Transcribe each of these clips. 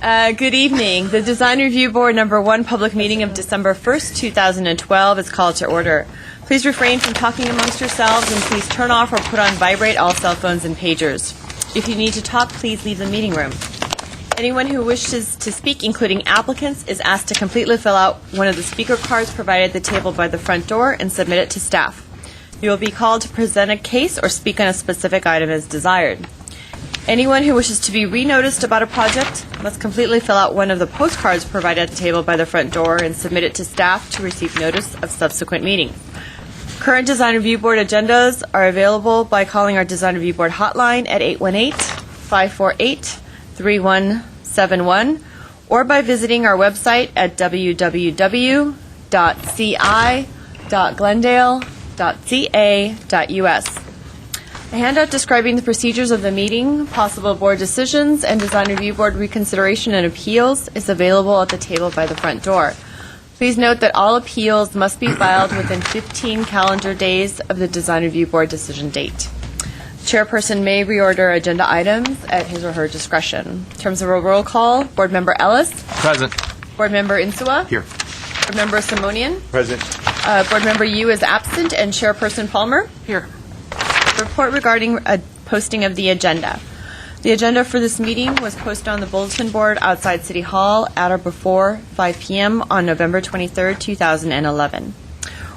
Good evening. The Design Review Board number 1 public meeting of December 1st, 2012 is called to order. Please refrain from talking amongst yourselves and please turn off or put on vibrate all cell phones and pagers. If you need to talk, please leave the meeting room. Anyone who wishes to speak, including applicants, is asked to completely fill out one of the speaker cards provided at the table by the front door and submit it to staff. You will be called to present a case or speak on a specific item as desired. Anyone who wishes to be re-noticed about a project must completely fill out one of the postcards provided at the table by the front door and submit it to staff to receive notice of subsequent meetings. Current Design Review Board agendas are available by calling our Design Review Board hotline at 818-548-3171 or by visiting our website at www.ci.glendale.ca.us. A handout describing the procedures of the meeting, possible board decisions, and Design Review Board reconsideration and appeals is available at the table by the front door. Please note that all appeals must be filed within 15 calendar days of the Design Review Board decision date. Chairperson may reorder agenda items at his or her discretion. In terms of a roll call, Board Member Ellis. Present. Board Member Insua. Here. Board Member Simonian. Present. Board Member Yu is absent, and Chairperson Palmer. Here. Report regarding a posting of the agenda. The agenda for this meeting was posted on the bulletin board outside City Hall at or before 5 p.m. on November 23, 2011.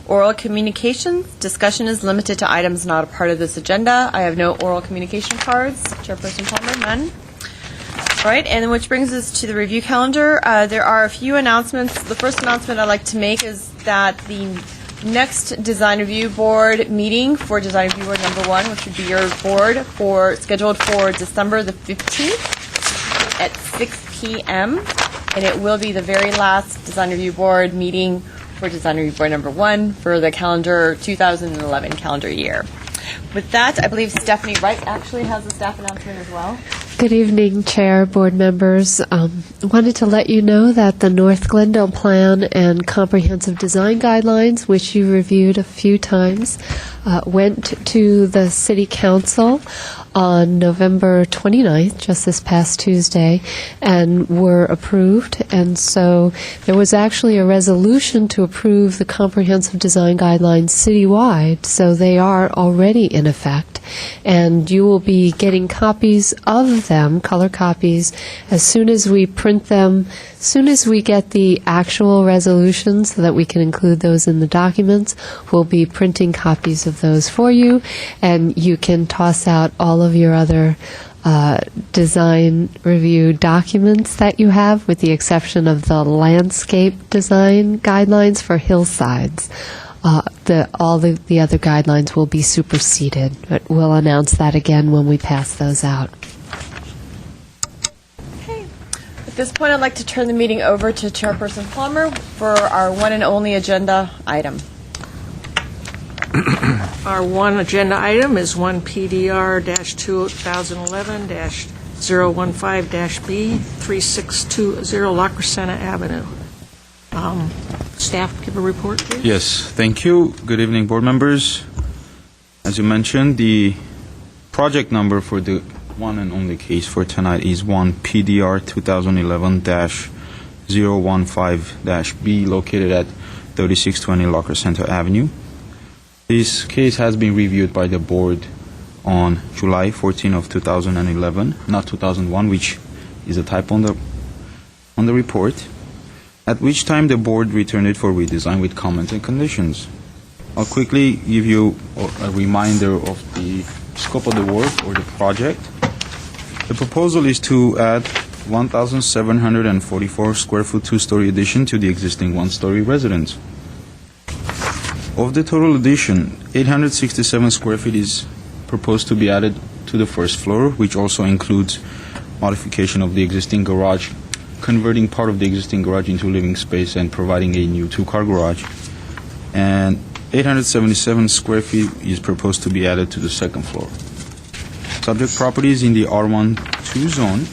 Oral communications. Discussion is limited to items not a part of this agenda. I have no oral communication cards. Chairperson Palmer, none. All right, and which brings us to the review calendar. There are a few announcements. The first announcement I'd like to make is that the next Design Review Board meeting for Design Review Board number 1, which would be your board, scheduled for December the 15th at 6 p.m. And it will be the very last Design Review Board meeting for Design Review Board number 1 for the 2011 calendar year. With that, I believe Stephanie Wright actually has a staff announcement as well. Good evening, Chair, board members. Wanted to let you know that the North Glendale Plan and Comprehensive Design Guidelines, which you reviewed a few times, went to the City Council on November 29th, just this past Tuesday, and were approved. And so there was actually a resolution to approve the Comprehensive Design Guidelines citywide, so they are already in effect. And you will be getting copies of them, color copies, as soon as we print them, as soon as we get the actual resolutions so that we can include those in the documents. We'll be printing copies of those for you, and you can toss out all of your other design review documents that you have, with the exception of the landscape design guidelines for hillsides. All the other guidelines will be superseded, but we'll announce that again when we pass those out. Okay. At this point, I'd like to turn the meeting over to Chairperson Palmer for our one and only agenda item. Our one agenda item is 1 PDR-2011-015-B, 3620 La Crescenta Avenue. Staff, give a report, please. Yes, thank you. Good evening, board members. As you mentioned, the project number for the one and only case for tonight is 1 PDR 2011-015-B, located at 3620 La Crescenta Avenue. This case has been reviewed by the board on July 14 of 2011, not 2001, which is a typo on the report, at which time the board returned it for redesign with comments and conditions. I'll quickly give you a reminder of the scope of the work or the project. The proposal is to add 1,744 square foot two-story addition to the existing one-story residence. Of the total addition, 867 square feet is proposed to be added to the first floor, which also includes modification of the existing garage, converting part of the existing garage into living space and providing a new two-car garage. And 877 square feet is proposed to be added to the second floor. Subject property is in the R12 zone.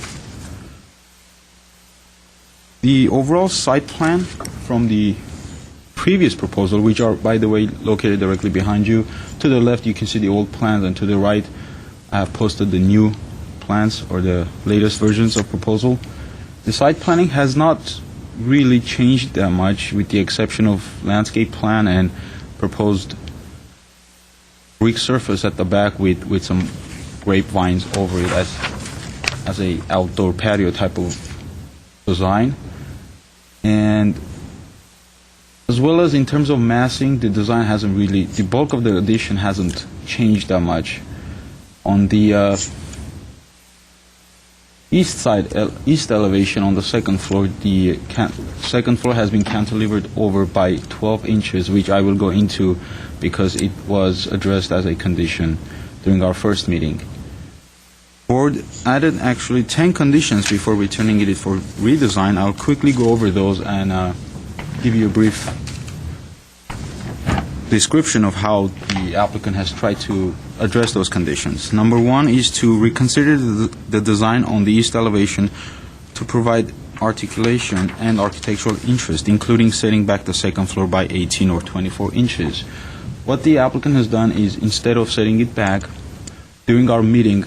The overall site plan from the previous proposal, which are, by the way, located directly behind you. To the left, you can see the old plans, and to the right, I have posted the new plans or the latest versions of proposal. The site planning has not really changed that much, with the exception of landscape plan and proposed brick surface at the back with some grapevines over it as a outdoor patio type of design. And as well as in terms of massing, the design hasn't really, the bulk of the addition hasn't changed that much. On the east elevation on the second floor, the second floor has been cantilevered over by 12 inches, which I will go into because it was addressed as a condition during our first meeting. Board added actually 10 conditions before returning it for redesign. I'll quickly go over those and give you a brief description of how the applicant has tried to address those conditions. Number one is to reconsider the design on the east elevation to provide articulation and architectural interest, including setting back the second floor by 18 or 24 inches. What the applicant has done is, instead of setting it back, during our meeting,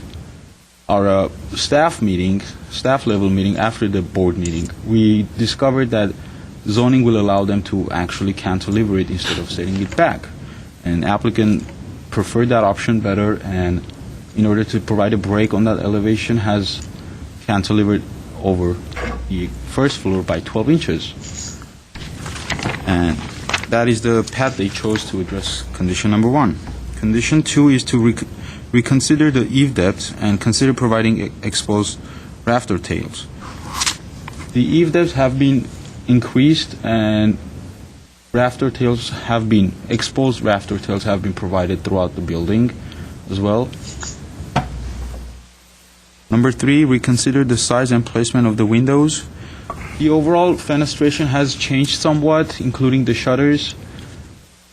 our staff level meeting after the board meeting, we discovered that zoning will allow them to actually cantilever it instead of setting it back. And applicant preferred that option better, and in order to provide a break on that elevation, has cantilevered over the first floor by 12 inches. And that is the path they chose to address condition number one. Condition two is to reconsider the eave depth and consider providing exposed rafter tails. The eave depths have been increased, and exposed rafter tails have been provided throughout the building as well. Number three, reconsider the size and placement of the windows. The overall fenestration has changed somewhat, including the shutters.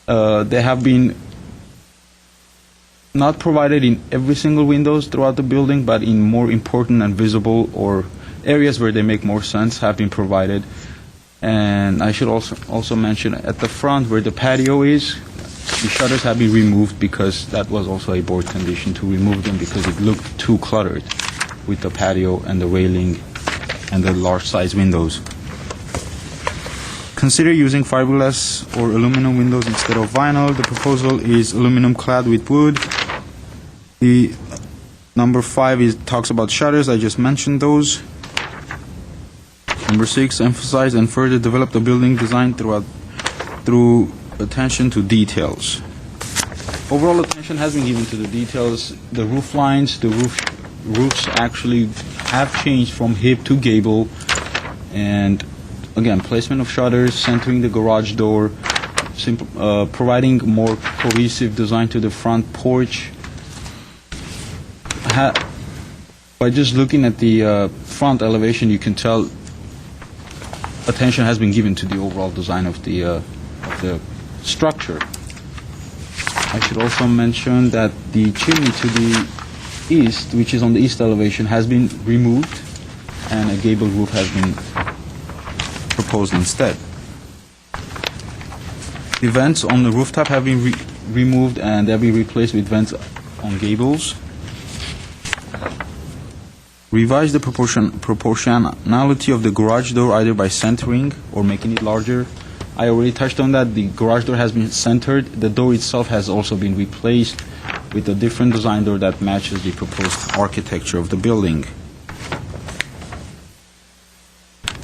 They have been not provided in every single windows throughout the building, but in more important and visible or areas where they make more sense have been provided. And I should also mention, at the front where the patio is, the shutters have been removed because that was also a board condition to remove them because it looked too cluttered with the patio and the railing and the large size windows. Consider using fiberglass or aluminum windows instead of vinyl. The proposal is aluminum clad with wood. The number 5 talks about shutters. I just mentioned those. Number 6, emphasize and further develop the building design through attention to details. Overall attention has been given to the details. The roof lines, the roofs actually have changed from hip to gable, and again, placement of shutters, centering the garage door, providing more cohesive design to the front porch. By just looking at the front elevation, you can tell attention has been given to the overall design of the structure. I should also mention that the chimney to the east, which is on the east elevation, has been removed, and a gable roof has been proposed instead. The vents on the rooftop have been removed, and they'll be replaced with vents on gables. Revise the proportionality of the garage door, either by centering or making it larger. I already touched on that. The garage door has been centered. The door itself has also been replaced with a different design door that matches the proposed architecture of the building.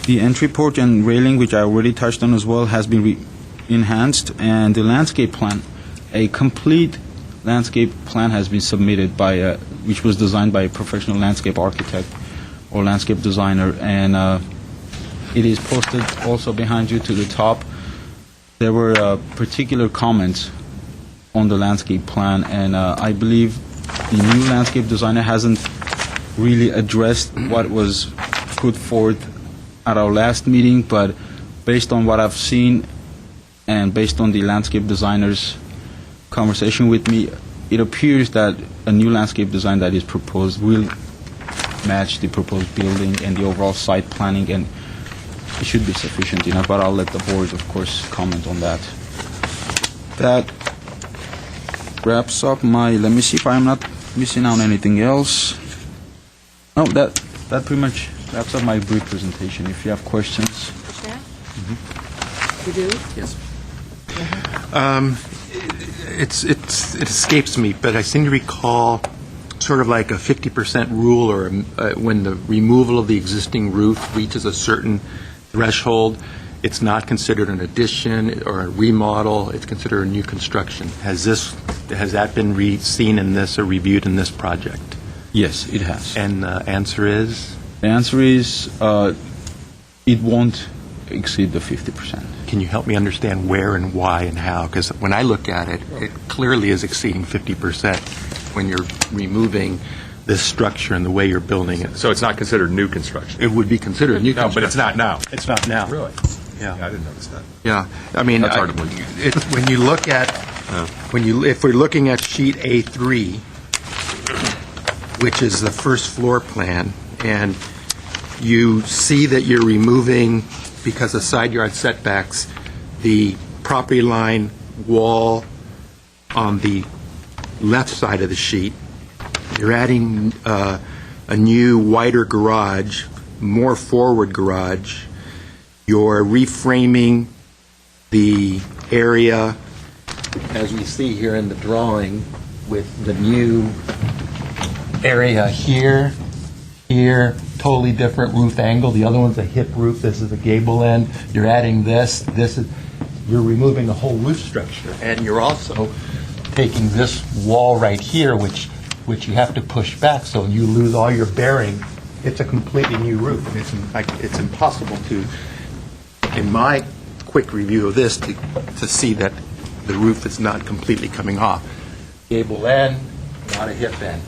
The entry porch and railing, which I already touched on as well, has been enhanced, and the landscape plan, a complete landscape plan has been submitted which was designed by a professional landscape architect or landscape designer, and it is posted also behind you to the top. There were particular comments on the landscape plan, and I believe the new landscape designer hasn't really addressed what was put forth at our last meeting, but based on what I've seen and based on the landscape designer's conversation with me, it appears that a new landscape design that is proposed will match the proposed building and the overall site planning, and it should be sufficient enough, but I'll let the board, of course, comment on that. That wraps up let me see if I'm not missing out on anything else. Oh, that pretty much wraps up my brief presentation. If you have questions. You do? Yes. It escapes me, but I seem to recall sort of like a 50% rule, or when the removal of the existing roof reaches a certain threshold, it's not considered an addition or a remodel, it's considered a new construction. Has that been seen in this or reviewed in this project? Yes, it has. And the answer is? The answer is it won't exceed the 50%. Can you help me understand where and why and how? Because when I look at it, it clearly is exceeding 50% when you're removing this structure and the way you're building it. So it's not considered new construction? It would be considered new No, construction. but it's not now. It's not now. Really? Yeah. I didn't notice that. Yeah, I mean, That's hard to believe. when you look at, if we're looking at sheet A3, which is the first floor plan, and you see that you're removing, because of side yard setbacks, the property line wall on the left side of the sheet, you're adding a new wider garage, more forward garage. You're reframing the area, as we see here in the drawing, with the new area here, totally different roof angle. The other one's a hip roof. This is a gable end. You're adding this. You're removing the whole roof structure, and you're also taking this wall right here, which you have to push back, so you lose all your bearing. It's a completely new roof. It's impossible to, in my quick review of this, to see that the roof is not completely coming off. Gable end, not a hip end.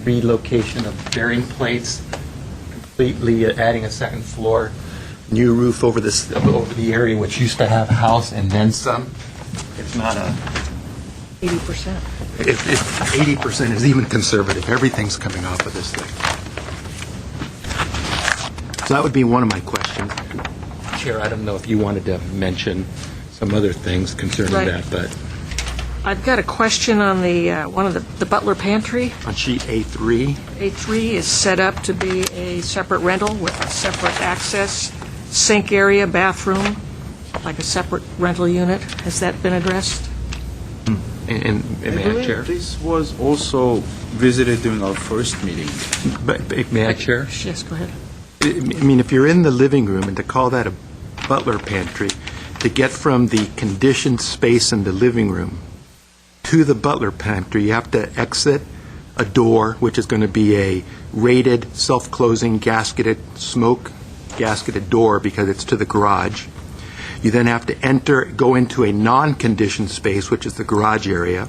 Relocation of bearing plates, completely adding a second floor. New roof over the area which used to have a house and then some. It's not a... 80%. 80% is even conservative. Everything's coming off of this thing. So that would be one of my questions. Chair, I don't know if you wanted to mention some other things concerning Right. that, but I've got a question on the, one of the butler pantry. on sheet A3, A3 is set up to be a separate rental with a separate access, sink area, bathroom, like a separate rental unit. Has that been addressed? and may I, Chair? This was also visited during our first meeting. May I, Chair? Yes, go ahead. I mean, if you're in the living room and to call that a butler pantry, to get from the conditioned space in the living room to the butler pantry, you have to exit a door, which is going to be a rated, self-closing, smoke gasketed door because it's to the garage. You then have to go into a non-conditioned space, which is the garage area.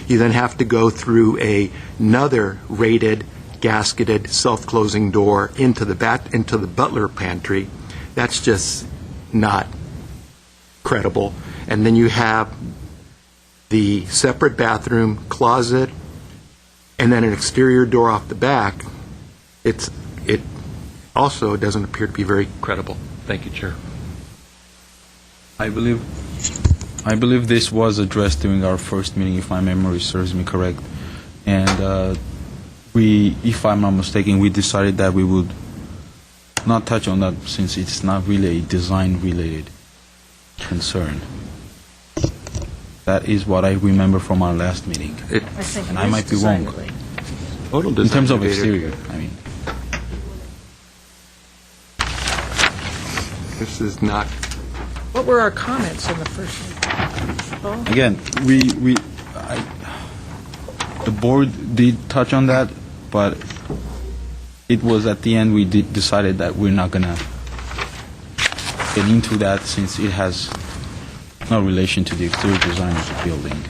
You then have to go through another rated, gasketed, self-closing door into the butler pantry. That's just not credible. And then you have the separate bathroom, closet, and then an exterior door off the back. It also doesn't appear to be very credible. Thank you, Chair. I believe this was addressed during our first meeting, if my memory serves me correct. And if I'm not mistaken, we decided that we would not touch on that since it's not really a design-related concern. That is what I remember from our last meeting. I think And it I is might be wrong. design-related. Total In design terms of related. exterior, I mean. This is not. What were our comments in the first meeting? Paul? Again, the board did touch on that, but it was at the end we decided that we're not going to get into that since it has no relation to the exterior design of the building.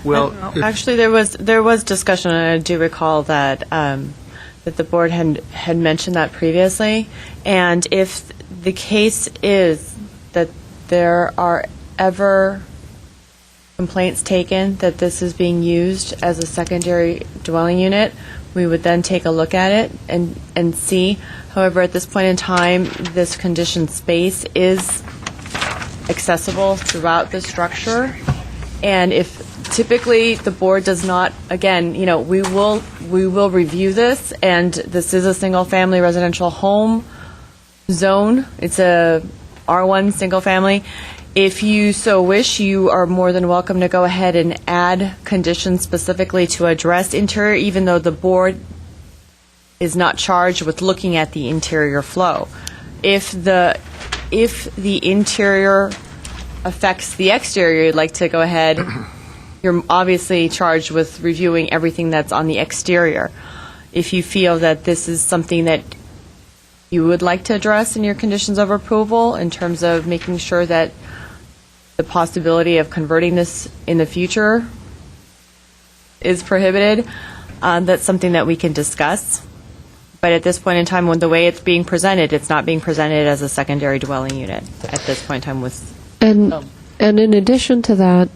Well, Actually, there was discussion, and I do recall that that the board had mentioned that previously. And if the case is that there are ever complaints taken that this is being used as a secondary dwelling unit, we would then take a look at it and see. However, at this point in time, this conditioned space is accessible throughout the structure, and if Typically, the board does not, again, we will review this, and this is a single-family residential home zone. It's a R1 single-family. If you so wish, you are more than welcome to go ahead and add conditions specifically to address interior, even though the board is not charged with looking at the interior flow. If the interior affects the exterior, you'd like to go ahead, you're obviously charged with reviewing everything that's on the exterior. If you feel that this is something that you would like to address in your conditions of approval in terms of making sure that the possibility of converting this in the future is prohibited, that's something that we can discuss. But at this point in time, when the way it's being presented, it's not being presented as a secondary dwelling unit at this point in time with... And in addition to that,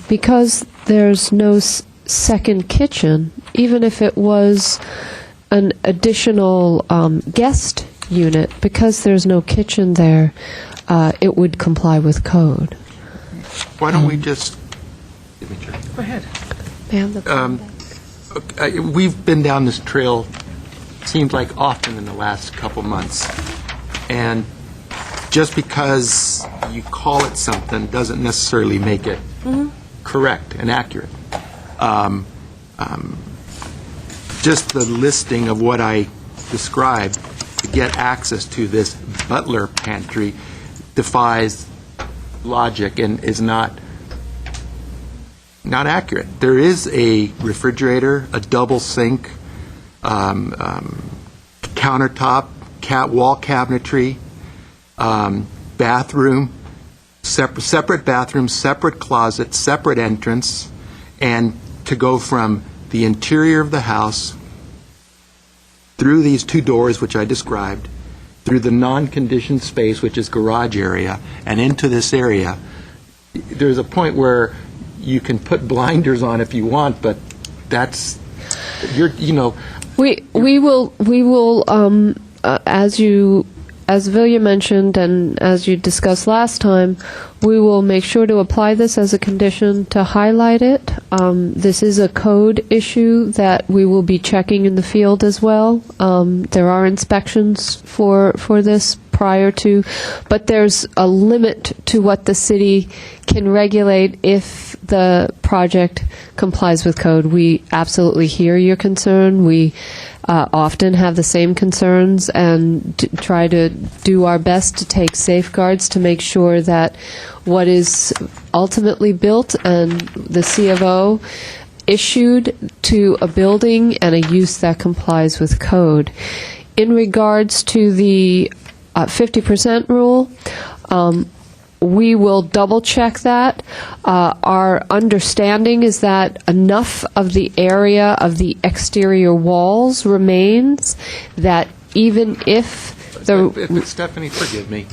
because there's no second kitchen, even if it was an additional guest unit, because there's no kitchen there, it would comply with code. Why don't we just... Go ahead. We've been down this trail, seems like often in the last couple months, and just because you call it something doesn't necessarily make it correct and accurate. Just the listing of what I described to get access to this butler pantry defies logic and is not accurate. There is a refrigerator, a double sink, countertop, wall cabinetry, bathroom, separate bathroom, separate closet, separate entrance, and to go from the interior of the house through these two doors, which I described, through the non-conditioned space, which is garage area, and into this area. There's a point where you can put blinders on if you want, but that's, We will as Vilja mentioned and as you discussed last time, we will make sure to apply this as a condition to highlight it. This is a code issue that we will be checking in the field as well. There are inspections for this prior to, but there's a limit to what the city can regulate if the project complies with code. We absolutely hear your concern. We often have the same concerns and try to do our best to take safeguards to make sure that what is ultimately built and the C of O issued to a building and a use that complies with code. In regards to the 50% rule, we will double check that. Our understanding is that enough of the area of the exterior walls remains that even if But Stephanie, forgive me.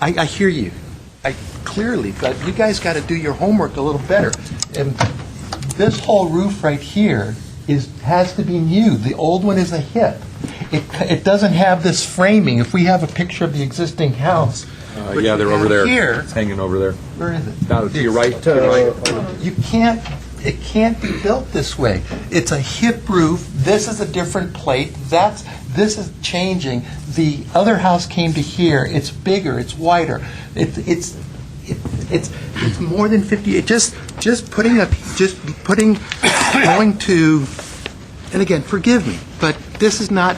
I hear you. Clearly, but you guys got to do your homework a little better. And this whole roof right here has to be new. The old one is a hip. It doesn't have this framing. If we have a picture of the existing house. Yeah, they're over there. Here. It's hanging over there. Where is it? Now, to your right. It can't be built this way. It's a hip roof. This is a different plate. This is changing. The other house came to here. It's bigger. It's wider. It's more than 50. Going to. And again, forgive me, but this is not.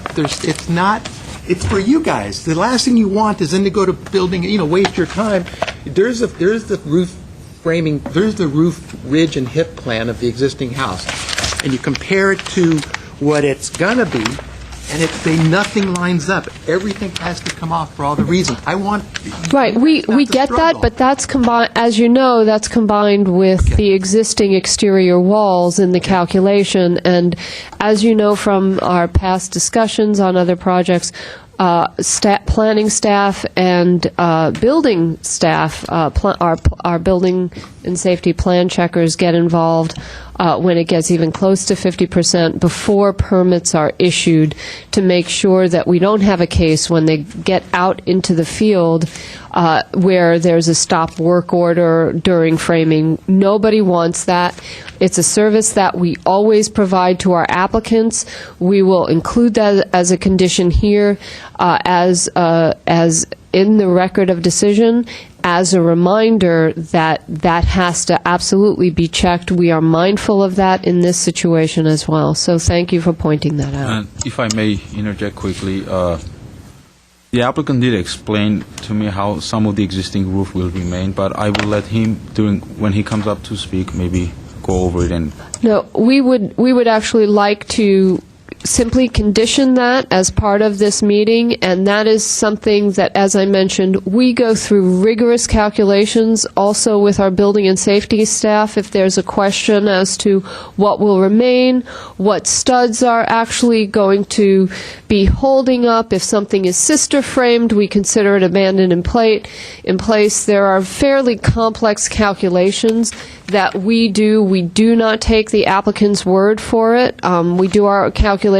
It's for you guys. The last thing you want is then to go to building, waste your time. There's the roof framing, there's the roof ridge and hip plan of the existing house. And you compare it to what it's going to be, and nothing lines up. Everything has to come off for all the reasons. Right, we get that, but that's combined, as you know, that's combined with the existing exterior walls in the calculation. And as you know from our past discussions on other projects, planning staff and building staff, our building and safety plan checkers get involved when it gets even close to 50% before permits are issued to make sure that we don't have a case when they get out into the field where there's a stop work order during framing. Nobody wants that. It's a service that we always provide to our applicants. We will include that as a condition here, as in the record of decision, as a reminder that that has to absolutely be checked. We are mindful of that in this situation as well. So thank you for pointing that out. And if I may interject quickly, the applicant did explain to me how some of the existing roof will remain, but I will let him, when he comes up to speak, maybe go over it. And No, we would actually like to simply condition that as part of this meeting, and that is something that, as I mentioned, we go through rigorous calculations also with our building and safety staff if there's a question as to what will remain, what studs are actually going to be holding up. If something is sister framed, we consider it abandoned in place. There are fairly complex calculations that we do. We do not take the applicant's word for it. We do our calculations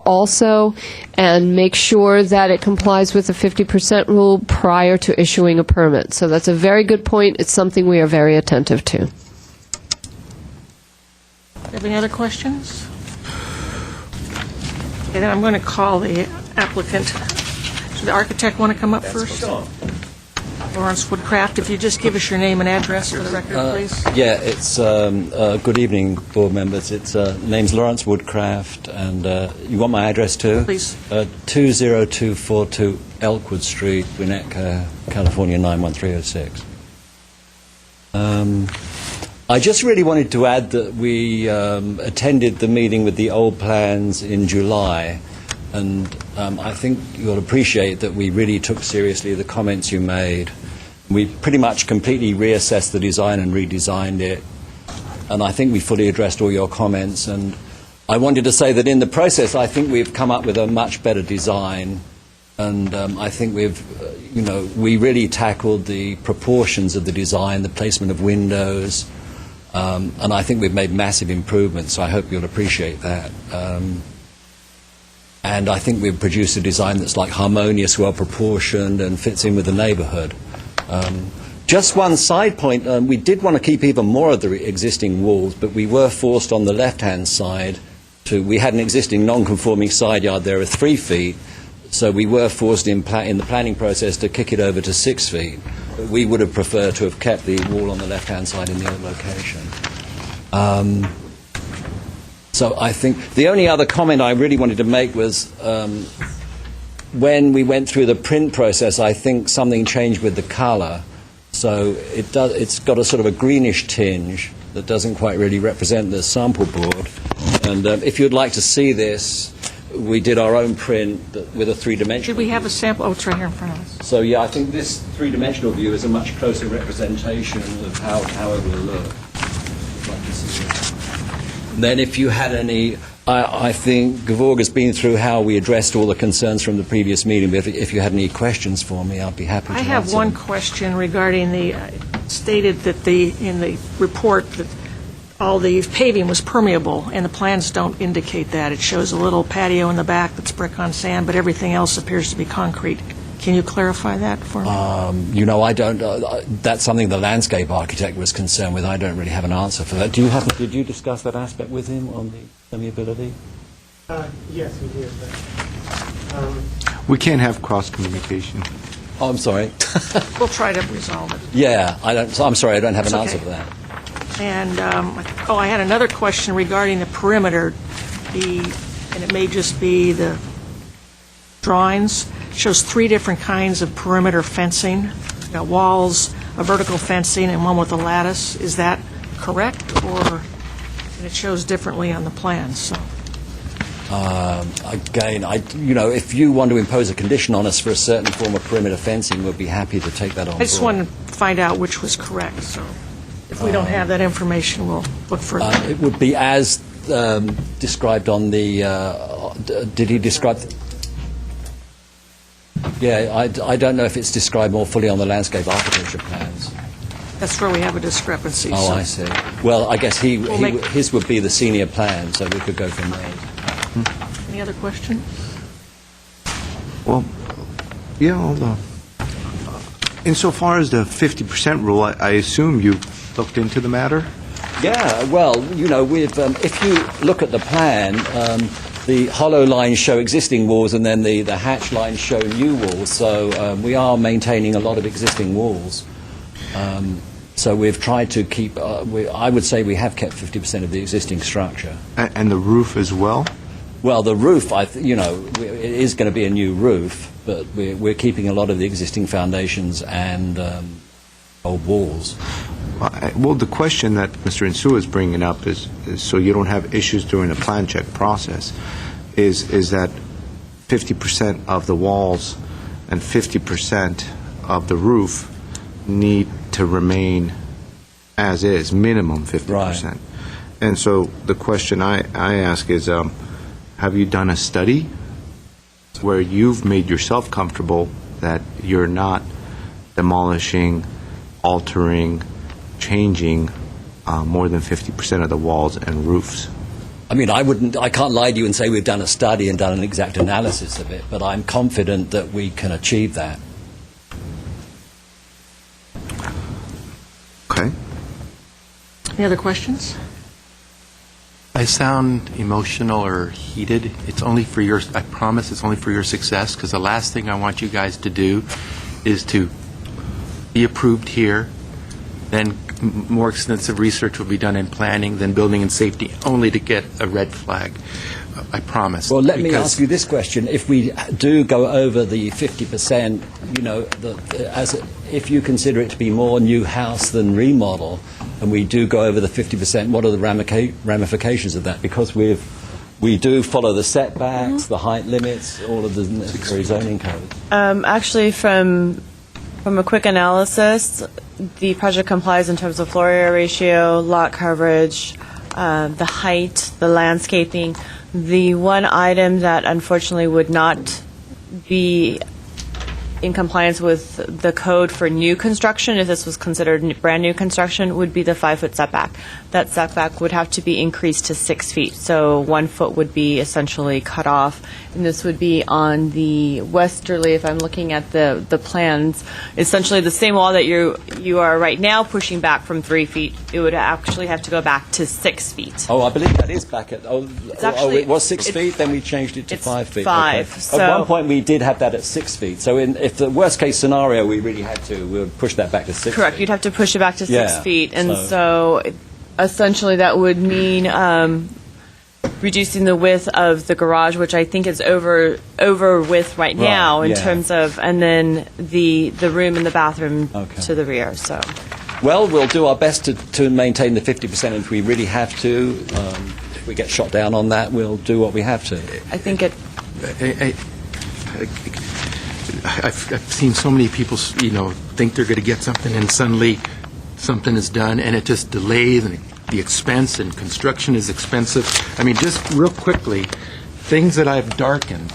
also and make sure that it complies with the 50% rule prior to issuing a permit. So that's a very good point. It's something we are very attentive to. Have any other questions? Okay, then I'm going to call the applicant. Should the architect want to come up first? Lawrence Woodcraft, if you just give us your name and address for the record, please. Yeah, it's good evening, board members. It's name's Lawrence Woodcraft, and you want my address too? Please. 20242 Elkwood Street, Winnetka, California 91306. I just really wanted to add that we attended the meeting with the old plans in July, and I think you'll appreciate that we really took seriously the comments you made. We pretty much completely reassessed the design and redesigned it, and I think we fully addressed all your comments. And I wanted to say that in the process, I think we've come up with a much better design, and I think we really tackled the proportions of the design, the placement of windows, and I think we've made massive improvements, so I hope you'll appreciate that. And I think we've produced a design that's like harmonious, well-proportioned, and fits in with the neighborhood. Just one side point, we did want to keep even more of the existing walls, but we were forced on the left-hand side we had an existing non-conforming side yard there of 3 feet, so we were forced in the planning process to kick it over to 6 feet. We would have preferred to have kept the wall on the left-hand side in the old location. So I think the only other comment I really wanted to make was when we went through the print process, I think something changed with the colour. So it's got a sort of a greenish tinge that doesn't quite really represent the sample board. And if you'd like to see this, we did our own print with a three-dimensional. Should we have a sample? Oh, it's right here in front of us. So yeah, I think this three-dimensional view is a much closer representation of how it will look. Then if you had any, I think Gevorg has been through how we addressed all the concerns from the previous meeting, but if you had any questions for me, I'd be happy to answer them. I have one question regarding stated that in the report that all the paving was permeable, and the plans don't indicate that. It shows a little patio in the back that's brick on sand, but everything else appears to be concrete. Can you clarify that for me? I don't. That's something the landscape architect was concerned with. I don't really have an answer for that. Did you discuss that aspect with him on the permeability? Yes, we did. We can't have cross-communication. Oh, I'm sorry. We'll try to resolve it. Yeah, I'm sorry, I don't have an It's answer okay. for that. And, I had another question regarding the perimeter, and it may just be the drawings. It shows 3 different kinds of perimeter fencing. You've got walls, a vertical fencing, and one with a lattice. Is that correct, or and it shows differently on the plans? So. Again, if you want to impose a condition on us for a certain form of perimeter fencing, we'd be happy to take that on board. I just wanted to find out which was correct, so if we don't have that information, we'll look further. It would be as described on the... did he describe... Yeah, I don't know if it's described more fully on the landscape architecture plans. That's where we have a discrepancy. Oh, so. I see. Well, I guess his would be the senior plan, so we could go from there. Any other questions? Well, yeah, Insofar as the 50% rule, I assume you've looked into the matter? Yeah, well, we've, if you look at the plan, the hollow lines show existing walls and then the hatch lines show new walls. So we are maintaining a lot of existing walls. So we've tried to keep, I would say we have kept 50% of the existing structure. And the roof as well? Well, the roof, it is going to be a new roof, but we're keeping a lot of the existing foundations and old walls. Well, the question that Mr. Insua is bringing up is so you don't have issues during the plan check process, is that 50% of the walls and 50% of the roof need to remain as is, minimum 50%. Right. And so the question I ask is, have you done a study where you've made yourself comfortable that you're not demolishing, altering, changing more than 50% of the walls and roofs? I mean, I can't lie to you and say we've done a study and done an exact analysis of it, but I'm confident that we can achieve that. Okay. Any other questions? I sound emotional or heated. It's only for your, I promise it's only for your success, because the last thing I want you guys to do is to be approved here, then more extensive research will be done in planning, then building and safety, only to get a red flag. I promise. Well, let me ask you this question. If we do go over the 50%, if you consider it to be more new house than remodel, and we do go over the 50%, what are the ramifications of that? Because we do follow the setbacks, the height limits, all of the necessary zoning codes. Actually, from a quick analysis, the project complies in terms of floor area ratio, lot coverage, the height, the landscaping. The one item that unfortunately would not be in compliance with the code for new construction, if this was considered brand new construction, would be the 5-foot setback. That setback would have to be increased to 6 feet. So 1 foot would be essentially cut off. And this would be on the westerly, if I'm looking at the plans, essentially the same wall that you are right now pushing back from 3 feet. It would actually have to go back to 6 feet. Oh, I believe that is back at, actually- it was 6 it's- feet, then we changed it to it's 5 feet. 5, Okay. so- At one point we did have that at 6 feet. So if the worst case scenario we really had to, we would push that back to 6 Correct. feet. You'd have to push it back to 6 Yeah, feet. And so essentially that would mean reducing the width of the garage, which I think is over width right now in yeah. terms of, and then the room and the bathroom Okay. to the rear. So Well, we'll do our best to maintain the 50%. If we really have to, if we get shot down on that, we'll do what we have to. I think it. I've seen so many people, think they're going to get something, and suddenly something is done, and it just delays, and the expense, and construction is expensive. I mean, just real quickly, things that I've darkened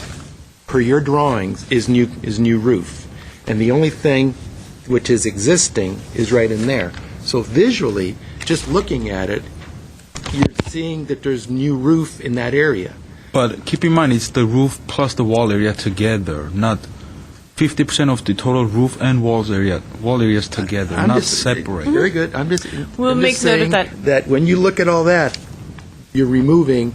per your drawings is new roof, and the only thing which is existing is right in there. So visually, just looking at it, you're seeing that there's new roof in that area. But keep in mind, it's the roof plus the wall area together, not 50% of the total roof and wall areas together, I'm not just- separate. Very good. We'll I'm make just note of saying that. that when you look at all that, you're removing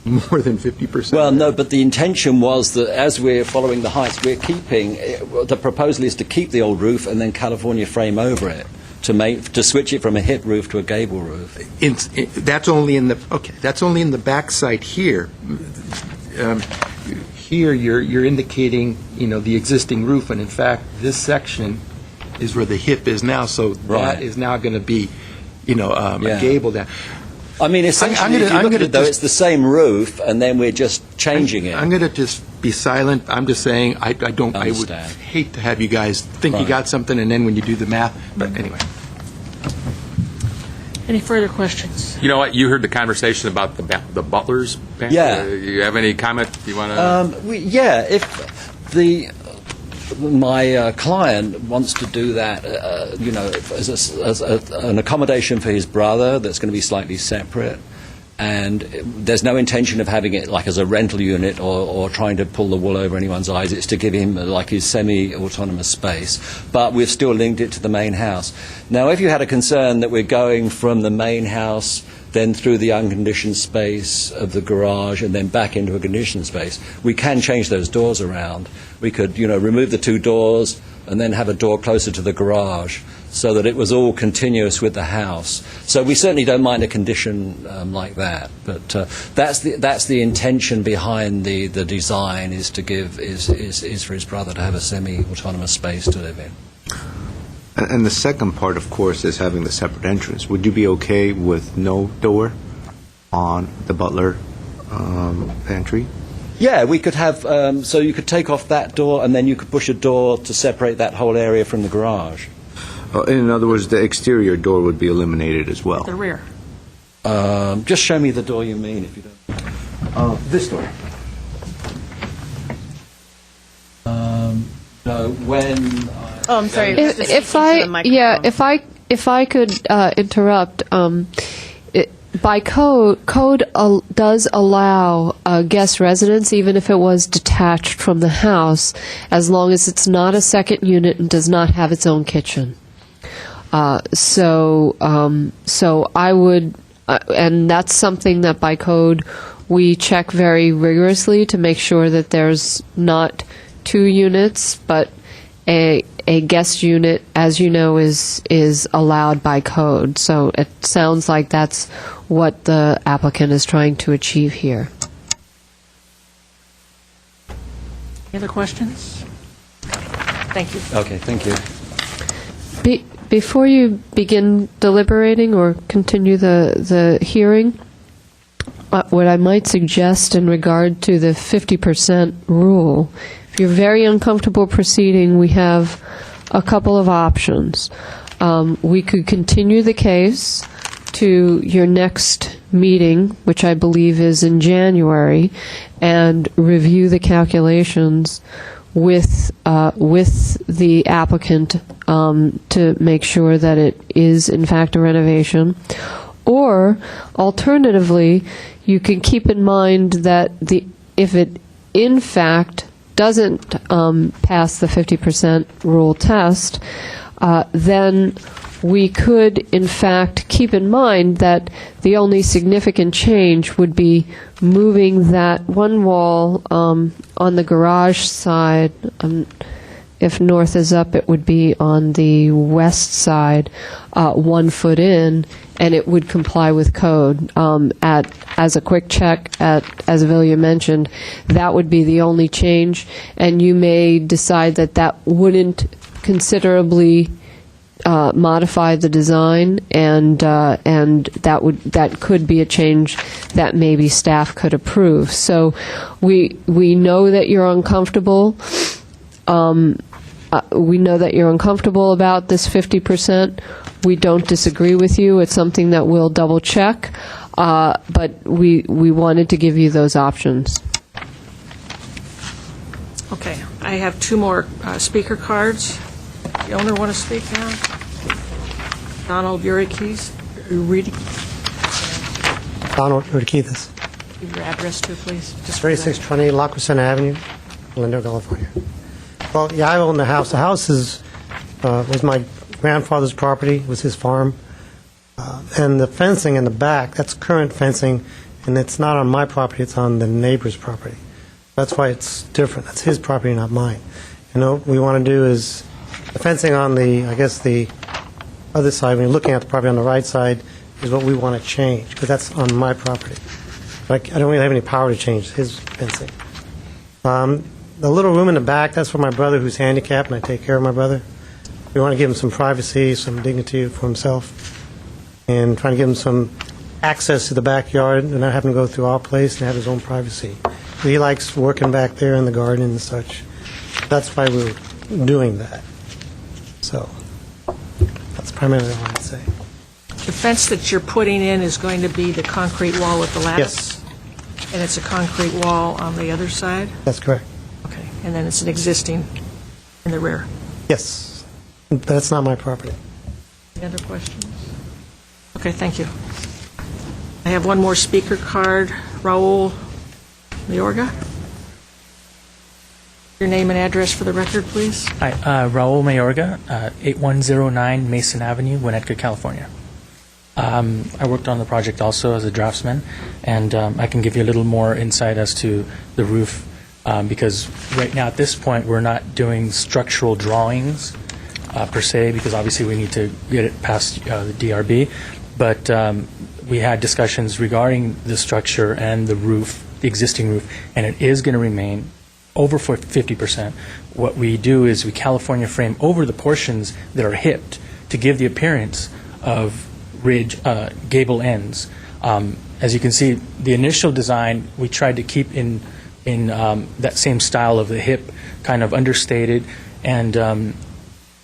more than 50%. Well, no, but the intention was that as we're following the heights, we're keeping, the proposal is to keep the old roof and then California frame over it, to switch it from a hip roof to a gable roof. That's only in the backside here. Here, you're indicating, the existing roof, and in fact, this section is where the hip is now, so Right. that is now going to be, a gable down. I mean, essentially, I'm gonna- if you I'm look at gonna it, though, just- it's the same roof, and then we're just changing it. I'm going to just be silent. I'm just saying, I would Understand. hate to have you guys think you Right. got something, and then when you do the math, but anyway. Any further questions? You know what? You heard the conversation about the butler's bank? Yeah. You have any comment you want to? If my client wants to do that, as an accommodation for his brother, that's going to be slightly separate. And there's no intention of having it like as a rental unit or trying to pull the wool over anyone's eyes. It's to give him like his semi-autonomous space. But we've still linked it to the main house. Now, if you had a concern that we're going from the main house, then through the unconditioned space of the garage, and then back into a conditioned space, we can change those doors around. We could, remove the two doors and then have a door closer to the garage, so that it was all continuous with the house. So we certainly don't mind a condition like that. But that's the intention behind the design, is to give is for his brother to have a semi-autonomous space to live in. And the second part, of course, is having the separate entrance. Would you be okay with no door on the Butler entry? Yeah, we could have, so you could take off that door and then you could push a door to separate that whole area from the garage. In other words, the exterior door would be eliminated as well. The rear. Just show me the door you mean, if you don't. This door. No, when. I'm sorry. If I could interrupt, by code does allow guest residence, even if it was detached from the house, as long as it's not a second unit and does not have its own kitchen. So I would, and that's something that by code we check very rigorously to make sure that there's not two units, but a guest unit, as you know, is allowed by code. So it sounds like that's what the applicant is trying to achieve here. Any other questions? Thank you. Okay, thank you. Before you begin deliberating or continue the hearing, what I might suggest in regard to the 50% rule, if you're very uncomfortable proceeding, we have a couple of options. We could continue the case to your next meeting, which I believe is in January, and review the calculations with the applicant to make sure that it is in fact a renovation. Or alternatively, you can keep in mind that if it in fact doesn't pass the 50% rule test, then we could in fact keep in mind that the only significant change would be moving that one wall on the garage side. If north is up, it would be on the west side, 1 foot in, and it would comply with code. As a quick check, as Vilja mentioned, that would be the only change, and you may decide that wouldn't considerably modify the design, and that could be a change that maybe staff could approve. So we know that you're uncomfortable. We know that you're uncomfortable about this 50%. We don't disagree with you. It's something that we'll double check, but we wanted to give you those options. Okay, I have two more speaker cards. The owner want to speak now? Donald Uriquez. Donald Urquides, Give your address too, please. Just for that. 3620 La Crescenta Avenue, Glendale, California. Well, yeah, I own the house. The house was my grandfather's property, was his farm. And the fencing in the back, that's current fencing, and it's not on my property, it's on the neighbor's property. That's why it's different. That's his property, not mine. What we want to do is, the fencing on the other side, when you're looking at the property on the right side, is what we want to change, because that's on my property. But I don't really have any power to change his fencing. The little room in the back, that's for my brother who's handicapped, and I take care of my brother. We want to give him some privacy, some dignity for himself, and trying to give him some access to the backyard and not having to go through our place and have his own privacy. He likes working back there in the garden and such. That's why we're doing that. So that's primarily all I'd say. The fence that you're putting in is going to be the concrete wall with the lattice? Yes. And it's a concrete wall on the other side? That's correct. Okay, and then it's an existing in the rear. Yes. But that's not my property. Any other questions? Okay, thank you. I have one more speaker card. Raul Mayorga. Your name and address for the record, please. Hi, Raul Mayorga, 8109 Mason Avenue, Winnetka, California. I worked on the project also as a draftsman, and I can give you a little more insight as to the roof, because right now at this point we're not doing structural drawings per se, because obviously we need to get it past the DRB, but we had discussions regarding the structure and the roof, the existing roof, and it is going to remain over 50%. What we do is we California frame over the portions that are hipped to give the appearance of ridge, gable ends. As you can see, the initial design we tried to keep in that same style of the hip, kind of understated, and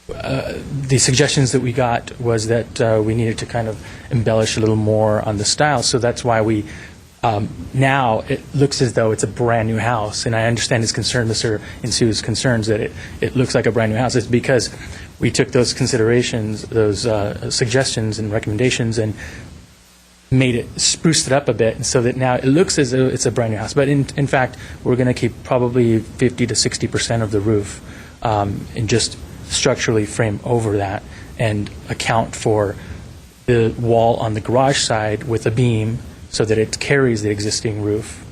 the suggestions that we got was that we needed to kind of embellish a little more on the style. So that's why we now it looks as though it's a brand new house, and I understand his concern, Mr. Insu's concerns, that it looks like a brand new house. It's because we took those considerations, those suggestions and recommendations, and made it, spruced it up a bit, so that now it looks as though it's a brand new house. But in fact, we're going to keep probably 50 to 60% of the roof and just structurally frame over that and account for the wall on the garage side with a beam, so that it carries the existing roof,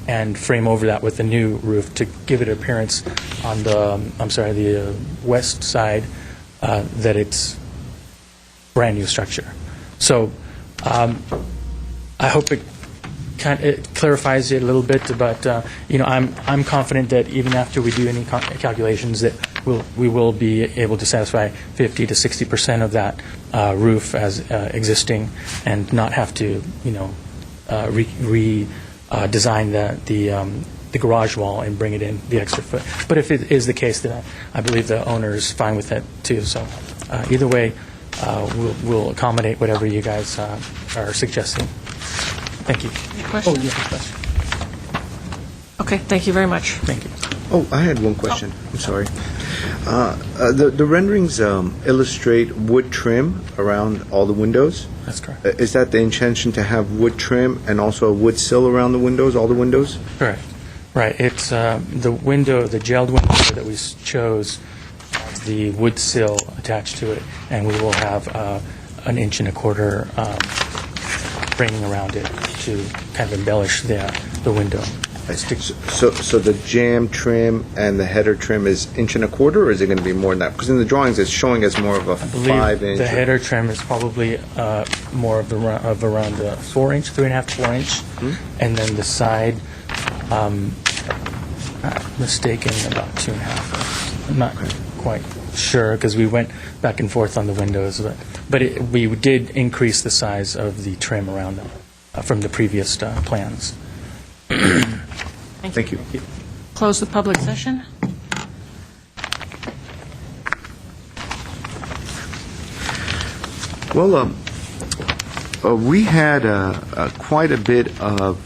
and frame over that with the new roof to give it appearance on the west side that it's brand new structure. So I hope it clarifies it a little bit, but I'm confident that even after we do any calculations, that we will be able to satisfy 50 to 60% of that roof as existing, and not have to redesign the garage wall and bring it in the extra foot. But if it is the case, then I believe the owner is fine with it too. So either way, we'll accommodate whatever you guys are suggesting. Thank you. Any questions? Oh, you have a question. Okay, thank you very much. Thank you. Oh, I had one question. I'm sorry. The renderings illustrate wood trim around all the windows. That's correct. Is that the intention, to have wood trim and also a wood sill around the windows, all the windows? Correct. Right. It's the window, the gelled window that we chose, has the wood sill attached to it, and we will have an 1.25 inch framing around it to kind of embellish the window. So the jamb trim and the header trim is 1.25 inch, or is it going to be more than that? Because in the drawings, it's showing as more of a 5-inch. The header trim is probably more of around 4 inch, 3.5 to 4 inch, and then the side, not mistaken, about 2.5. I'm not quite sure, because we went back and forth on the windows, but we did increase the size of the trim around them from the previous plans. Thank you. Close the public session. Well, we had quite a bit of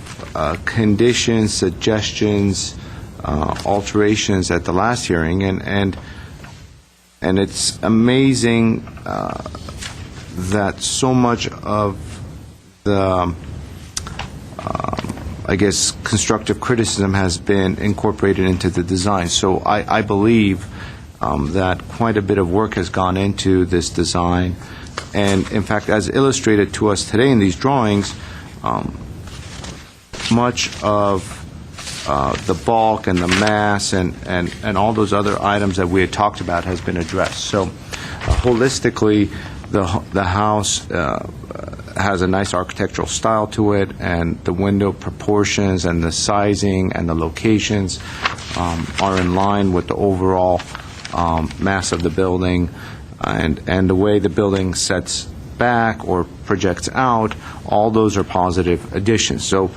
conditions, suggestions, alterations at the last hearing, and it's amazing that so much of the constructive criticism has been incorporated into the design. So I believe that quite a bit of work has gone into this design. And in fact, as illustrated to us today in these drawings, much of the bulk and the mass and all those other items that we had talked about has been addressed. So holistically, the house has a nice architectural style to it, and the window proportions and the sizing and the locations are in line with the overall mass of the building, and the way the building sets back or projects out. All those are positive additions. So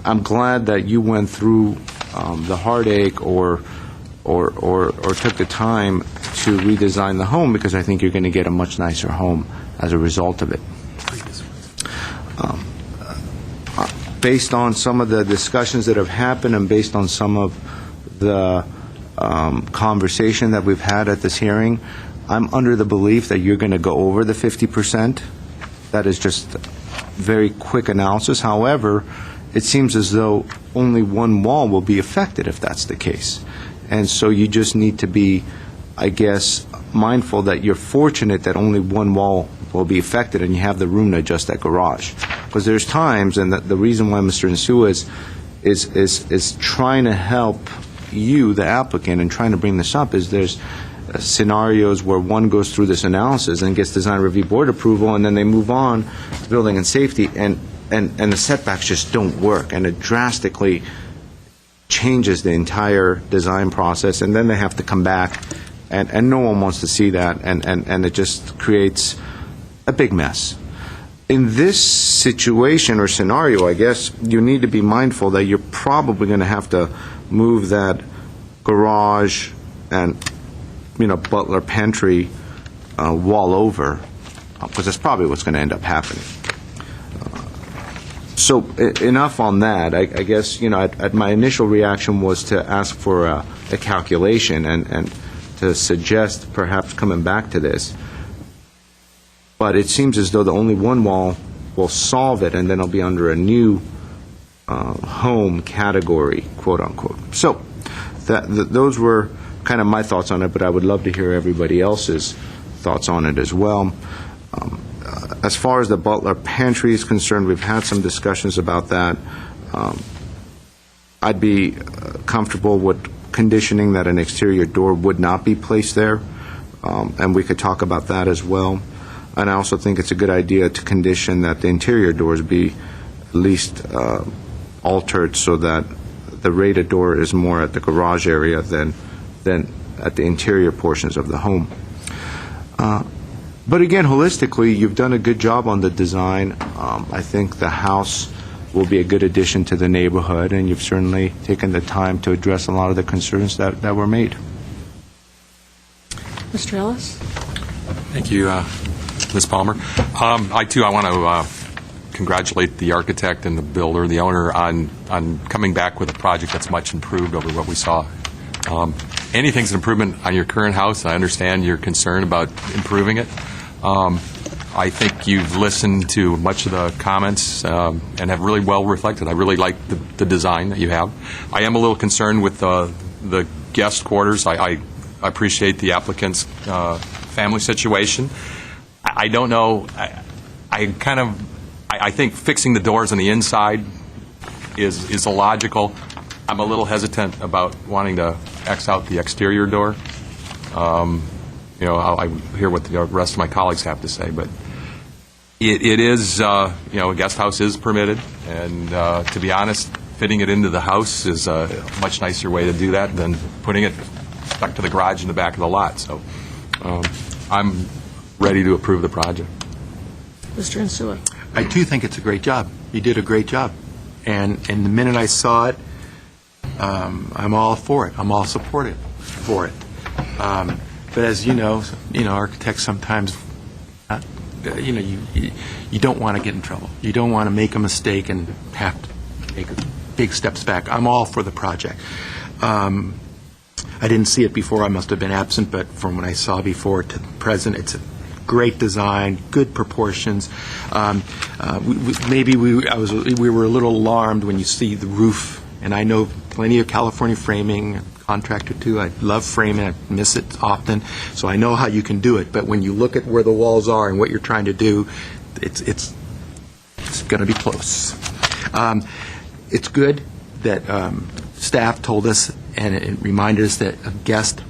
I'm glad that you went through the heartache or took the time to redesign the home, because I think you're going to get a much nicer home as a result of it. Based on some of the discussions that have happened and based on some of the conversation that we've had at this hearing, I'm under the belief that you're going to go over the 50%. That is just very quick analysis. However, it seems as though only one wall will be affected if that's the case. And so you just need to be, I guess, mindful that you're fortunate that only one wall will be affected and you have the room to adjust that garage. Because there's times, and the reason why Mr. Insua is trying to help you, the applicant, and trying to bring this up, is there's scenarios where one goes through this analysis and gets design review board approval, and then they move on to building and safety, and the setbacks just don't work, and it drastically changes the entire design process, and then they have to come back, and no one wants to see that, and it just creates a big mess. In this situation or scenario, I guess, you need to be mindful that you're probably going to have to move that garage and, butler pantry wall over, because that's probably what's going to end up happening. So enough on that. I guess, my initial reaction was to ask for a calculation and to suggest perhaps coming back to this. But it seems as though the only one wall will solve it, and then it'll be under a new home category, quote unquote. So those were kind of my thoughts on it, but I would love to hear everybody else's thoughts on it as well. As far as the butler pantry is concerned, we've had some discussions about that. I'd be comfortable with conditioning that an exterior door would not be placed there, and we could talk about that as well. And I also think it's a good idea to condition that the interior doors be at least altered so that the rated door is more at the garage area than at the interior portions of the home. But again, holistically, you've done a good job on the design. I think the house will be a good addition to the neighborhood, and you've certainly taken the time to address a lot of the concerns that were made. Mr. Ellis? Thank you, Ms. Palmer. I want to congratulate the architect and the builder, the owner, on coming back with a project that's much improved over what we saw. Anything's an improvement on your current house. I understand your concern about improving it. I think you've listened to much of the comments and have really well reflected. I really like the design that you have. I am a little concerned with the guest quarters. I appreciate the applicant's family situation. I don't know. I think fixing the doors on the inside is illogical. I'm a little hesitant about wanting to X out the exterior door. I hear what the rest of my colleagues have to say, but it is, a guest house is permitted, and to be honest, fitting it into the house is a much nicer way to do that than putting it stuck to the garage in the back of the lot. So I'm ready to approve the project. Mr. Insua? I too think it's a great job. You did a great job. And the minute I saw it, I'm all for it. I'm all supportive for it. But as you know, architects sometimes, you don't want to get in trouble. You don't want to make a mistake and have to take big steps back. I'm all for the project. I didn't see it before. I must have been absent, but from what I saw before to present, it's a great design, good proportions. We were a little alarmed when you see the roof, and I know plenty of California framing, contractor too. I love framing. I miss it often, so I know how you can do it. But when you look at where the walls are and what you're trying to do, it's going to be close. It's good that staff told us and it reminded us that a guest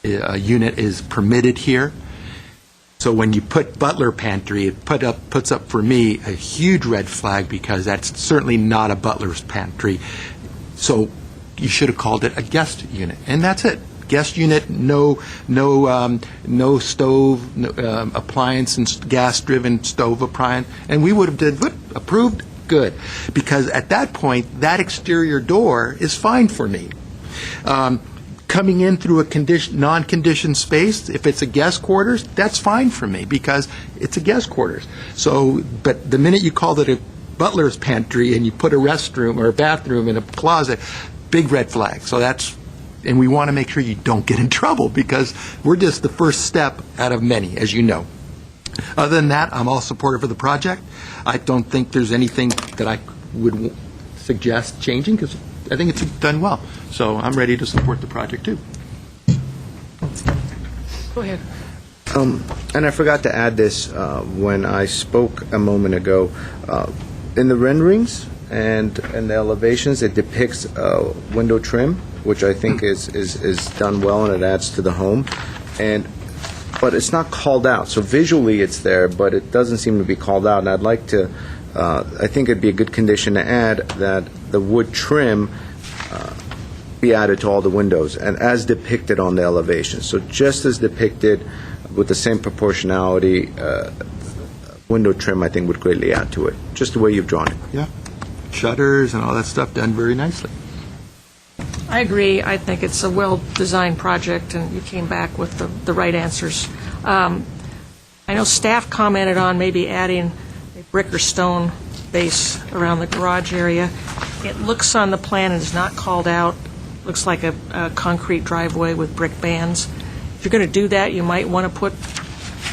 unit is permitted here. So when you put butler pantry, it puts up for me a huge red flag, because that's certainly not a butler's pantry. So you should have called it a guest unit, and that's it. Guest unit, no stove, appliance and gas-driven stove appliance, and we would have did approved. Good, because at that point, that exterior door is fine for me. Coming in through a non-conditioned space, if it's a guest quarters, that's fine for me, because it's a guest quarters. So, but the minute you called it a butler's pantry and you put a restroom or a bathroom in a closet, big red flag. So and we want to make sure you don't get in trouble, because we're just the first step out of many, as you know. Other than that, I'm all supportive of the project. I don't think there's anything that I would suggest changing, because I think it's done well. So I'm ready to support the project, too. Go ahead. And I forgot to add this when I spoke a moment ago. In the renderings and the elevations, it depicts window trim, which I think is done well, and it adds to the home. But it's not called out. So visually it's there, but it doesn't seem to be called out. And I'd like to, I think it'd be a good condition to add that the wood trim be added to all the windows, and as depicted on the elevation. So just as depicted, with the same proportionality, window trim, I think, would greatly add to it, just the way you've drawn it. Yeah. Shutters and all that stuff done very nicely. I agree. I think it's a well-designed project, and you came back with the right answers. I know staff commented on maybe adding a brick or stone base around the garage area. It looks on the plan, and is not called out, looks like a concrete driveway with brick bands. If you're going to do that, you might want to put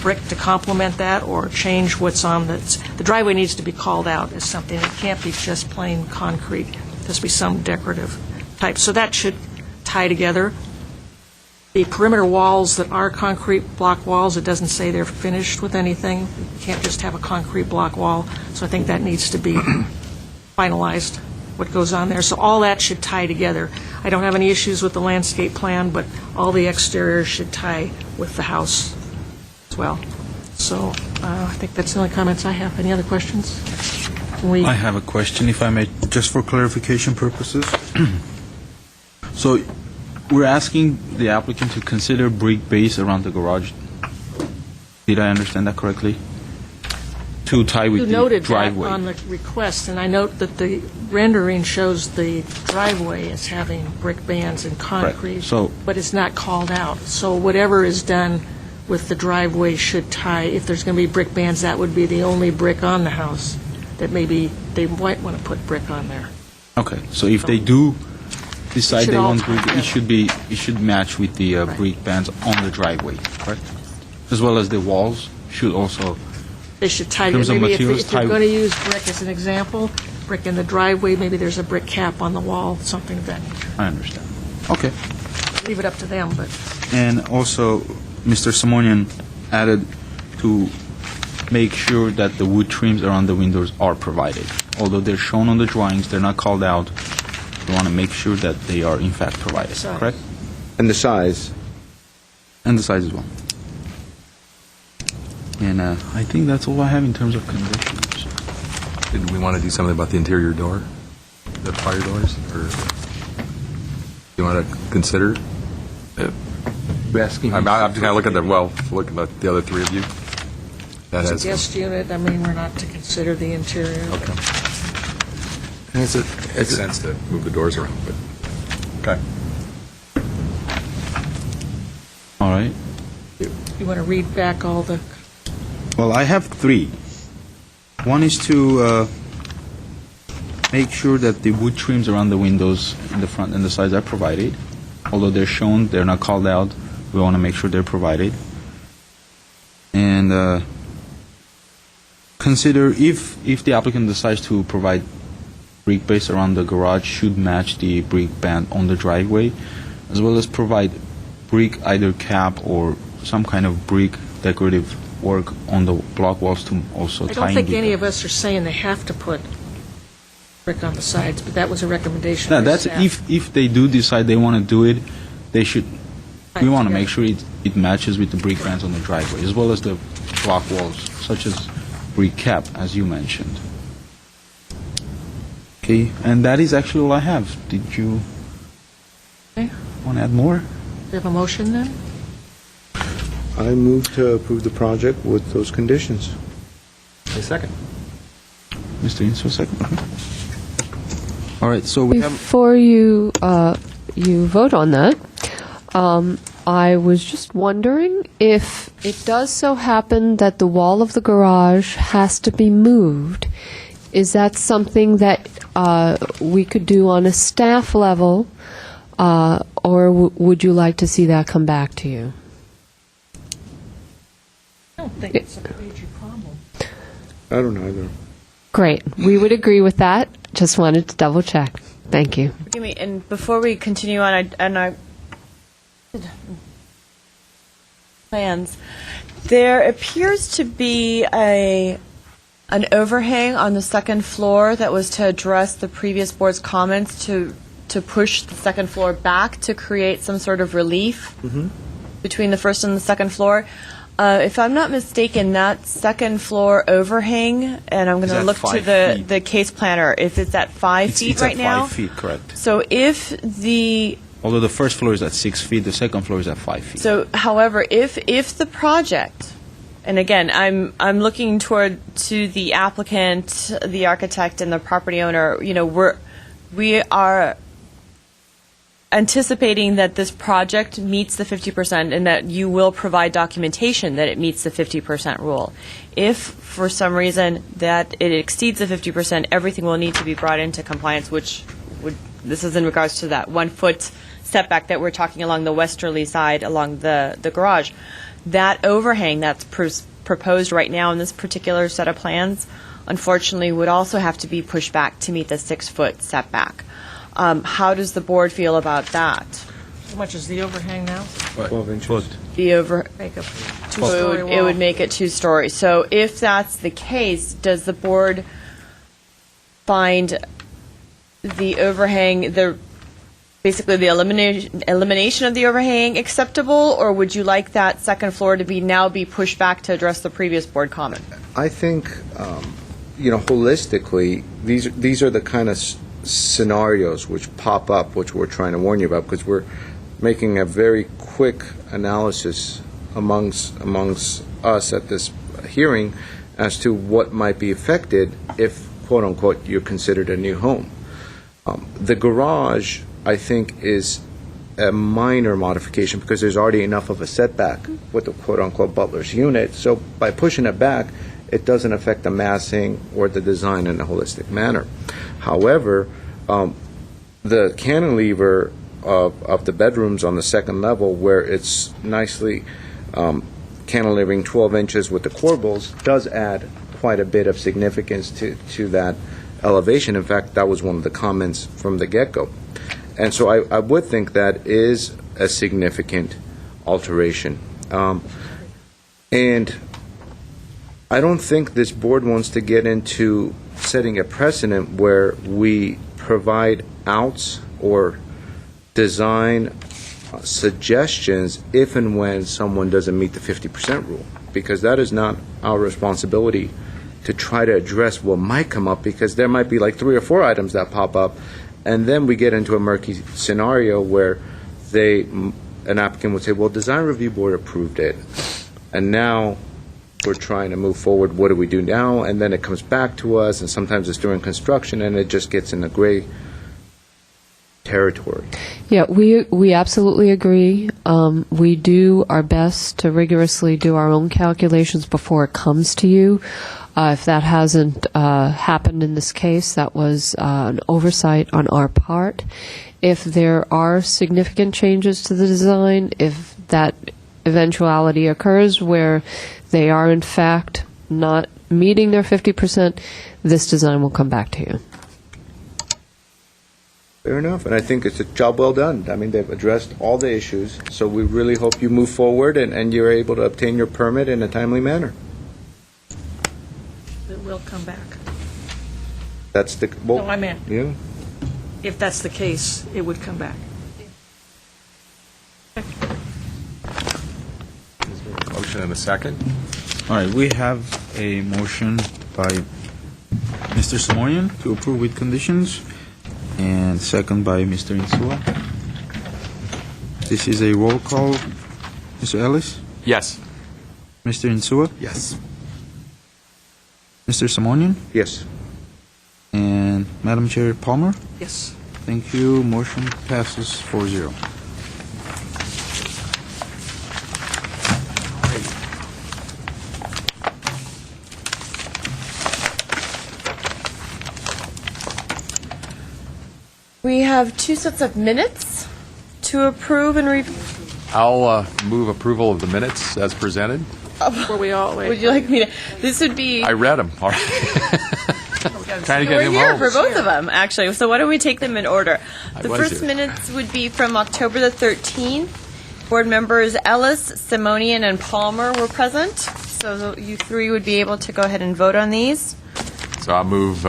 brick to complement that, or change what's on the driveway needs to be called out as something. It can't be just plain concrete. There has to be some decorative type. So that should tie together. The perimeter walls that are concrete block walls, it doesn't say they're finished with anything. You can't just have a concrete block wall. So I think that needs to be finalized, what goes on there. So all that should tie together. I don't have any issues with the landscape plan, but all the exteriors should tie with the house as well. So I think that's the only comments I have. Any other questions? I have a question, if I may, just for clarification purposes. So we're asking the applicant to consider brick base around the garage. Did I understand that correctly? To tie with You the noted that driveway. on the request, and I note that the rendering shows the driveway as having brick bands and concrete, So- but it's not called out. So whatever is done with the driveway should tie, if there's going to be brick bands, that would be the only brick on the house, that maybe they might want to put brick on there. Okay, so if they do decide should they all want tie brick, together. it should match with the Right. brick bands on the driveway, correct? As well as the walls should also, They should tie, In terms of maybe if materials, you're tie- going to use brick as an example, brick in the driveway, maybe there's a brick cap on the wall, something of that nature. I understand. Okay. Leave it up to them, but And also, Mr. Simonian added to make sure that the wood trims around the windows are provided. Although they're shown on the drawings, they're not called out. We want to make sure that they are in fact provided, Size. correct? And the size. And the size as well. And I think that's all I have in terms of conditions. Did we want to do something about the interior door, the fire doors, or you want to consider? You're asking I'm just kind of looking at looking at the other three of you. That as a has guest unit, I mean, we're not to consider the interior. okay. And it's Makes sense to move the doors around, but okay. All right. You want to read back all the, Well, I have three. One is to make sure that the wood trims around the windows in the front and the sides are provided. Although they're shown, they're not called out. We want to make sure they're provided. And consider if the applicant decides to provide brick base around the garage, should match the brick band on the driveway, as well as provide brick either cap or some kind of brick decorative work on the block walls to also I tie don't in think with any that. of us are saying they have to put brick on the sides, but that was a recommendation No, by that's staff. if they do decide they want to do it, they should. We Right, want to yeah. make sure it matches with the brick bands on the driveway, as well as the block walls, such as brick cap, as you mentioned. Okay, and that is actually all I have. Did you Okay. want to add more? Do you have a motion then? I move to approve the project with those conditions. a second. Mr. Inso, second. Okay. All right, so we have. Before you you vote on that, I was just wondering if it does so happen that the wall of the garage has to be moved. Is that something that we could do on a staff level, or would you like to see that come back to you? think it's a major problem. I don't know either. Great. We would agree with that. Just wanted to double check. Thank you. Forgive me, and before we continue on, I plans, there appears to be an overhang on the second floor that was to address the previous board's comments to push the second floor back to create some sort of relief between the first and the second floor. If I'm not mistaken, that second floor overhang, and I'm going Is to at look to 5 the feet. case planner, if it's at 5 feet It's right at now. 5 feet, correct. So if the Although the first floor is at 6 feet, the second floor is at 5 feet. So, however, if the project, and again, I'm looking toward to the applicant, the architect, and the property owner. You know, we are anticipating that this project meets the 50% and that you will provide documentation that it meets the 50% rule. If for some reason that it exceeds the 50%, everything will need to be brought into compliance, which this is in regards to that 1 foot setback that we're talking along the westerly side along the garage. That overhang that's proposed right now in this particular set of plans, unfortunately, would also have to be pushed back to meet the 6 foot setback. How does the board feel about that? How much is the overhang now? 12 inches. Make a two-story wall. It would make it 2 stories. So if that's the case, does the board find the overhang, basically the elimination of the overhang acceptable, or would you like that second floor to be pushed back to address the previous board comment? I think, holistically, these are the kind of scenarios which pop up, which we're trying to warn you about, because we're making a very quick analysis amongst us at this hearing as to what might be affected if, quote unquote, you're considered a new home. The garage, I think, is a minor modification because there's already enough of a setback with the quote unquote butler's unit. So by pushing it back, it doesn't affect the massing or the design in a holistic manner. However, the cantilever of the bedrooms on the second level, where it's nicely cantilevering 12 inches with the corbels, does add quite a bit of significance to that elevation. In fact, that was one of the comments from the get-go. And so I would think that is a significant alteration. And I don't think this board wants to get into setting a precedent where we provide outs or design suggestions if and when someone doesn't meet the 50% rule, because that is not our responsibility to try to address what might come up, because there might be like 3 or 4 items that pop up, and then we get into a murky scenario where an applicant would say, well, design review board approved it, and now we're trying to move forward. What do we do now? And then it comes back to us, and sometimes it's during construction, and it just gets in the gray territory. Yeah, we absolutely agree. We do our best to rigorously do our own calculations before it comes to you. If that hasn't happened in this case, that was an oversight on our part. If there are significant changes to the design, if that eventuality occurs where they are in fact not meeting their 50%, this design will come back to you. Fair enough, and I think it's a job well done. I mean, they've addressed all the issues, so we really hope you move forward and you're able to obtain your permit in a timely manner. It will come back. That's the... No, I meant, Yeah. if that's the case, it would come back. Motion and a second. All right, we have a motion by Mr. Simonian to approve with conditions, and second by Mr. Insua. This is a roll call. Mr. Ellis? Yes. Mr. Insua? Yes. Mr. Simonian? Yes. And Madam Chair Palmer? Yes. Thank you. Motion passes 4-0. We have 2 sets of minutes to approve and review. I'll move approval of the minutes as presented. Were we all, wait. Would you like me to? This would be. I read them. Trying to get We're him here home. for both of them, actually. So why don't we take them in order? The was first here. minutes would be from October the 13th. Board members Ellis, Simonian, and Palmer were present. So you three would be able to go ahead and vote on these. So I'll move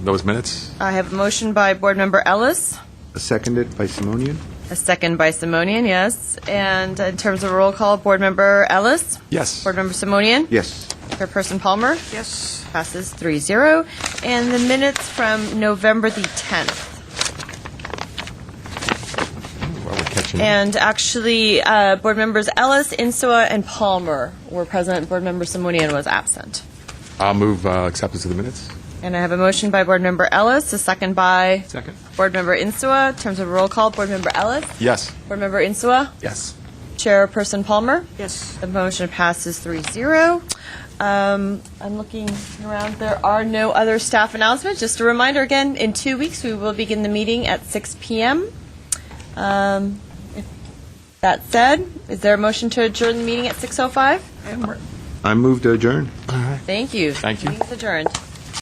those minutes. I have a motion by Board member Ellis, Seconded by Simonian? a second by Simonian, yes. And in terms of roll call, Board member Ellis, Yes. Board member Simonian, Yes. Chairperson Palmer, Yes. passes 3-0. And the minutes from November the 10th. Well, we're catching. And actually, Board members Ellis, Insua, and Palmer were present. Board member Simonian was absent. I'll move acceptance of the minutes. And I have a motion by Board member Ellis, a second by Second. Board member Insua. In terms of roll call, Board member Ellis, Yes. Board member Insua, Yes. Chairperson Palmer. Yes. The motion passes 3-0. I'm looking around. There are no other staff announcements. Just a reminder again, in 2 weeks, we will begin the meeting at 6 p.m. That said, is there a motion to adjourn the meeting at 6:05? I move to adjourn. Thank you. Thank you. Meeting is adjourned.